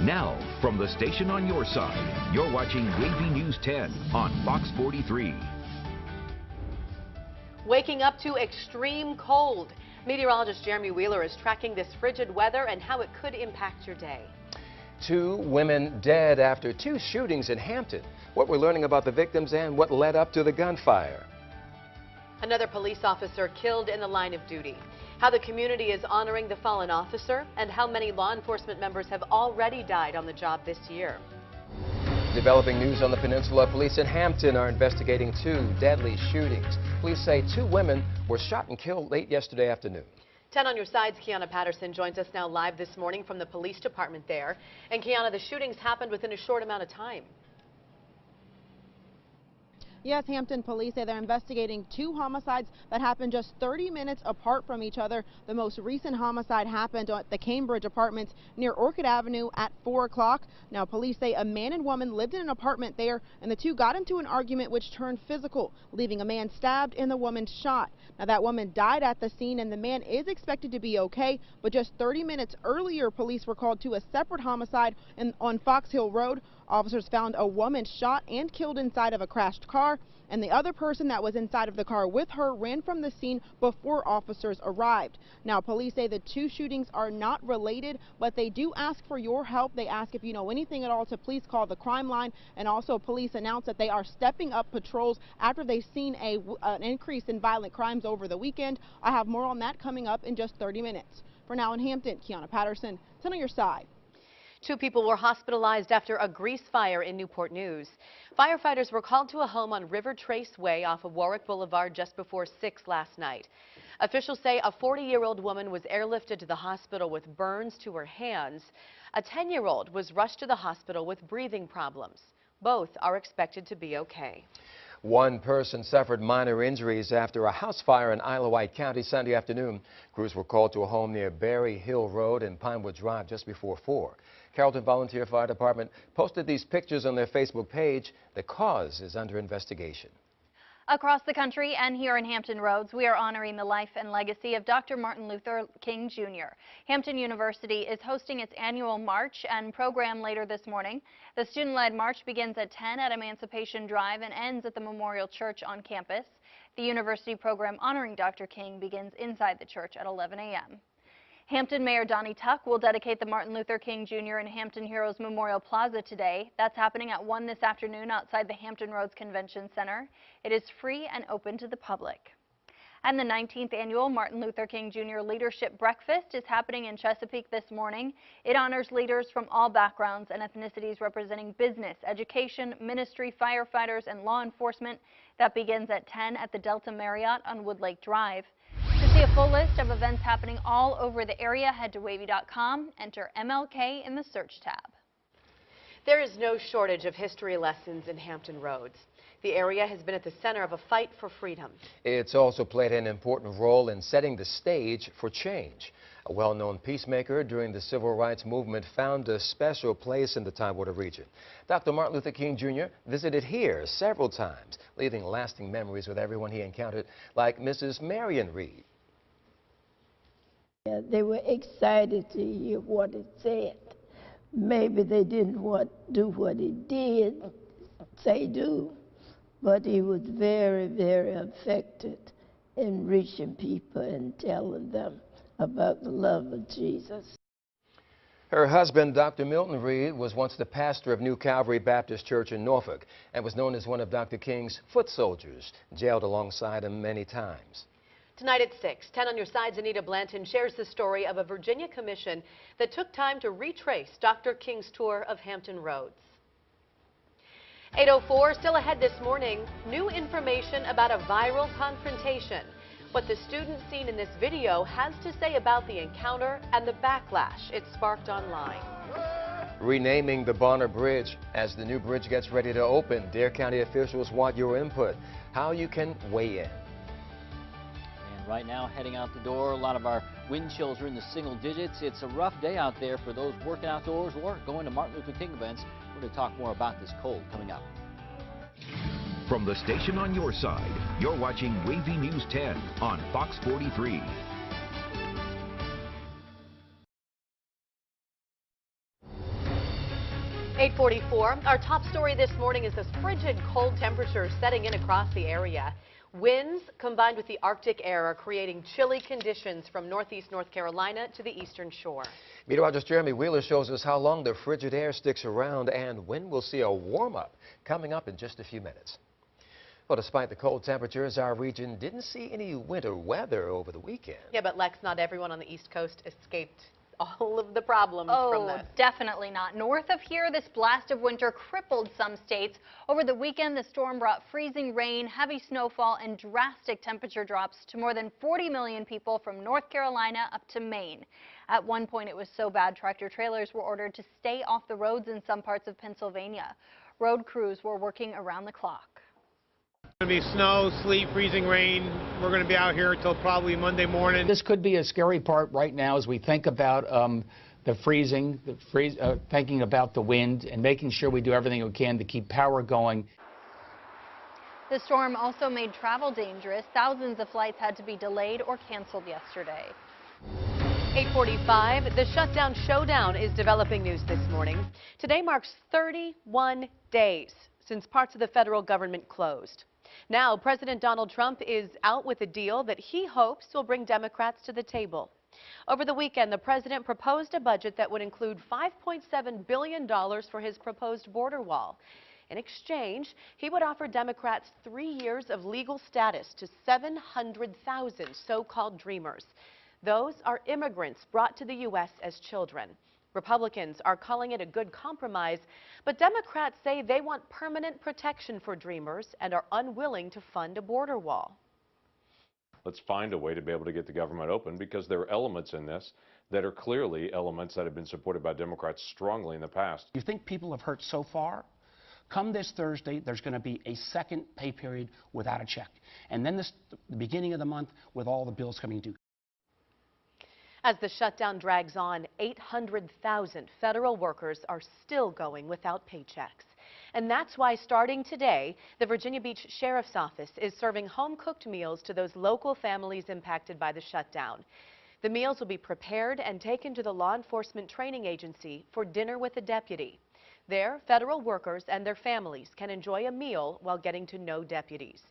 Now, from the station on your side, you're watching WAVY News 10 on Fox 43. Waking up to extreme cold. Meteorologist Jeremy Wheeler is tracking this frigid weather and how it could impact your day. 2 women dead after 2 shootings in Hampton. What we're learning about the victims and what led up to the gunfire. Another police officer killed in the line of duty. How the community is honoring the fallen officer and how many law enforcement members have already died on the job this year. Developing news on the peninsula. Police in Hampton are investigating 2 deadly shootings. Police say 2 women were shot and killed late yesterday afternoon. 10 on your sides, Kiana Patterson joins us now live this morning from the police department there. And Kiana, the shootings happened within a short amount of time. Yes, Hampton police say they're investigating 2 homicides that happened just 30 minutes apart from each other. The most recent homicide happened at the Cambridge Apartments near Orchid Avenue at 4 o'clock. Now, police say a man and woman lived in an apartment there, and the 2 got into an argument which turned physical, leaving a man stabbed and the woman shot. Now, that woman died at the scene, and the man is expected to be okay, but just 30 minutes earlier, police were called to a separate homicide on Fox Hill Road. Officers found a woman shot and killed inside of a crashed car, and the other person that was inside of the car with her ran from the scene before officers arrived. Now, police say the 2 shootings are not related, but they do ask for your help. They ask if you know anything at all to please call the crime line, and also police announced that they are stepping up patrols after they've seen an increase in violent crimes over the weekend. I have more on that coming up in just 30 minutes. For now in Hampton, Kiana Patterson, 10 on your side. 2 people were hospitalized after a grease fire in Newport News. Firefighters were called to a home on River Trace Way off of Warwick Boulevard just before 6 last night. Officials say a 40-year-old woman was airlifted to the hospital with burns to her hands. A 10-year-old was rushed to the hospital with breathing problems. Both are expected to be okay. 1 person suffered minor injuries after a house fire in Isle of Wight County Sunday afternoon. Crews were called to a home near Berry Hill Road and Pinewood Drive just before 4. Carrollton Volunteer Fire Department posted these pictures on their Facebook page. The cause is under investigation. Across the country and here in Hampton Roads, we are honoring the life and legacy of Dr. Martin Luther King Jr. Hampton University is hosting its annual march and program later this morning. The student-led march begins at 10 at Emancipation Drive and ends at the Memorial Church on campus. The university program honoring Dr. King begins inside the church at 11 a.m. Hampton Mayor Donnie Tuck will dedicate the Martin Luther King Jr. and Hampton Heroes Memorial Plaza today. That's happening at 1 this afternoon outside the Hampton Roads Convention Center. It is free and open to the public. And the 19th annual Martin Luther King Jr. Leadership Breakfast is happening in Chesapeake this morning. It honors leaders from all backgrounds and ethnicities representing business, education, ministry, firefighters, and law enforcement. That begins at 10 at the Delta Marriott on Woodlake Drive. To see a full list of events happening all over the area, head to wavy.com, enter MLK in the search tab. There is no shortage of history lessons in Hampton Roads. The area has been at the center of a fight for freedom. It's also played an important role in setting the stage for change. A well-known peacemaker during the civil rights movement found a special place in the Tidewater region. Dr. Martin Luther King Jr. visited here several times, leaving lasting memories with everyone he encountered, like Mrs. Marion Reed. Yeah, they were excited to hear what it said. Maybe they didn't do what he did, but he was very, very affected in reaching people and telling them about the love of Jesus. Her husband, Dr. Milton Reed, was once the pastor of New Calvary Baptist Church in Norfolk and was known as one of Dr. King's foot soldiers, jailed alongside him many times. Tonight at 6, 10 on your sides, Anita Blanton shares the story of a Virginia commission that took time to retrace Dr. King's tour of Hampton Roads. 8:04, still ahead this morning, new information about a viral confrontation. What the student seen in this video has to say about the encounter and the backlash it sparked online. Renaming the Bonner Bridge. As the new bridge gets ready to open, Dare County officials want your input. How you can weigh in. And right now, heading out the door, a lot of our wind chills are in the single digits. It's a rough day out there for those working outdoors or going to Martin Luther King events. We're going to talk more about this cold coming up. From the station on your side, you're watching WAVY News 10 on Fox 43. 8:44. Our top story this morning is this frigid cold temperature setting in across the area. Winds combined with the Arctic air are creating chilly conditions from northeast North Carolina to the eastern shore. Meteorologist Jeremy Wheeler shows us how long the frigid air sticks around and when we'll see a warm-up coming up in just a few minutes. Well, despite the cold temperatures, our region didn't see any winter weather over the weekend. Yeah, but Lex, not everyone on the East Coast escaped all of the problems from this. Oh, definitely not. North of here, this blast of winter crippled some states. Over the weekend, the storm brought freezing rain, heavy snowfall, and drastic temperature drops to more than 40 million people from North Carolina up to Maine. At one point, it was so bad, tractor-trailers were ordered to stay off the roads in some parts of Pennsylvania. Road crews were working around the clock. It's going to be snow, sleet, freezing rain. We're going to be out here until probably Monday morning. This could be a scary part right now as we think about the freezing, thinking about the wind and making sure we do everything we can to keep power going. The storm also made travel dangerous. Thousands of flights had to be delayed or canceled yesterday. 8:45. The shutdown showdown is developing news this morning. Today marks 31 days since parts of the federal government closed. Now, President Donald Trump is out with a deal that he hopes will bring Democrats to the table. Over the weekend, the president proposed a budget that would include $5.7 billion for his proposed border wall. In exchange, he would offer Democrats 3 years of legal status to 700,000 so-called dreamers. Those are immigrants brought to the U.S. as children. Republicans are calling it a good compromise, but Democrats say they want permanent protection for dreamers and are unwilling to fund a border wall. Let's find a way to be able to get the government open, because there are elements in this that are clearly elements that have been supported by Democrats strongly in the past. You think people have hurt so far? Come this Thursday, there's going to be a second pay period without a check. And then the beginning of the month with all the bills coming due. As the shutdown drags on, 800,000 federal workers are still going without paychecks. And that's why starting today, the Virginia Beach Sheriff's Office is serving home-cooked meals to those local families impacted by the shutdown. The meals will be prepared and taken to the Law Enforcement Training Agency for dinner with a deputy. There, federal workers and their families can enjoy a meal while getting to know deputies.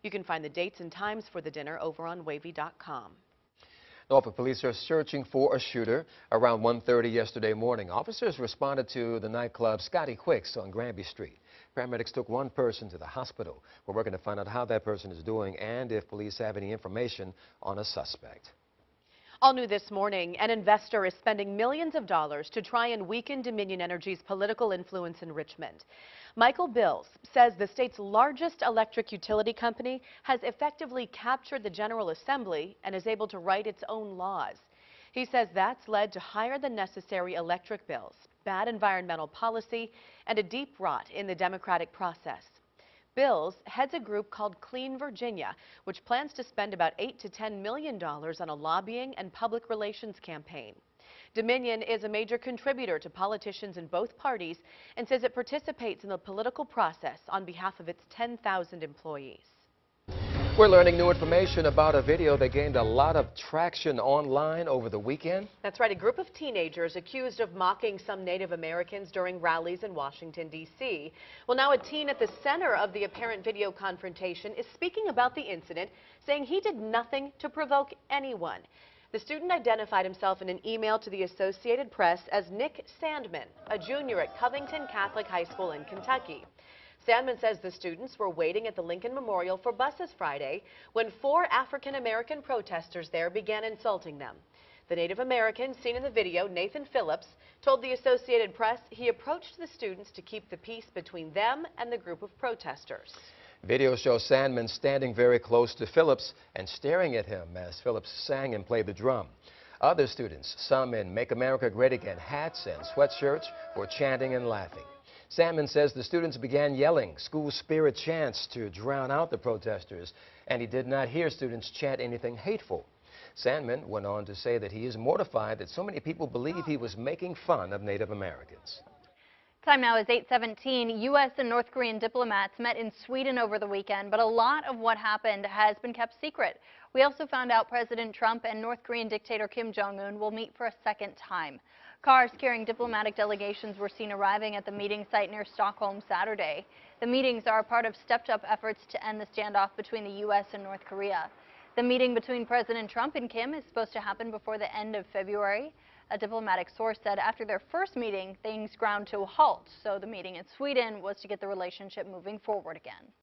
You can find the dates and times for the dinner over on WAVY.com. Norfolk police are searching for a shooter. Around 1:30 yesterday morning, officers responded to the nightclub Scotty Quick's on Granby Street. Paramedics took one person to the hospital. We're working to find out how that person is doing and if police have any information on a suspect. All new this morning, an investor is spending millions of dollars to try and weaken Dominion Energy's political influence in Richmond. Michael Bills says the state's largest electric utility company has effectively captured the General Assembly and is able to write its own laws. He says that's led to higher than necessary electric bills, bad environmental policy, and a deep rot in the democratic process. Bills heads a group called Clean Virginia, which plans to spend about $8 to $10 million on a lobbying and public relations campaign. Dominion is a major contributor to politicians in both parties and says it participates in the political process on behalf of its 10,000 employees. We're learning new information about a video that gained a lot of traction online over the weekend. That's right. A group of teenagers accused of mocking some Native Americans during rallies in Washington, D.C. Well, now a teen at the center of the apparent video confrontation is speaking about the incident, saying he did nothing to provoke anyone. The student identified himself in an email to the Associated Press as Nick Sandman, a junior at Covington Catholic High School in Kentucky. Sandman says the students were waiting at the Lincoln Memorial for buses Friday when 4 African-American protesters there began insulting them. The Native American seen in the video, Nathan Phillips, told the Associated Press he approached the students to keep the peace between them and the group of protesters. Video shows Sandman standing very close to Phillips and staring at him as Phillips sang and played the drum. Other students, some in Make America Great Again hats and sweatshirts, were chanting and laughing. Sandman says the students began yelling school spirit chants to drown out the protesters, and he did not hear students chant anything hateful. Sandman went on to say that he is mortified that so many people believe he was making fun of Native Americans. Time now is 8:17. U.S. and North Korean diplomats met in Sweden over the weekend, but a lot of what happened has been kept secret. We also found out President Trump and North Korean dictator Kim Jong-un will meet for a second time. Cars carrying diplomatic delegations were seen arriving at the meeting site near Stockholm Saturday. The meetings are a part of stepped-up efforts to end the standoff between the U.S. and North Korea. The meeting between President Trump and Kim is supposed to happen before the end of February. A diplomatic source said after their first meeting, things ground to a halt, so the meeting in Sweden was to get the relationship moving forward again.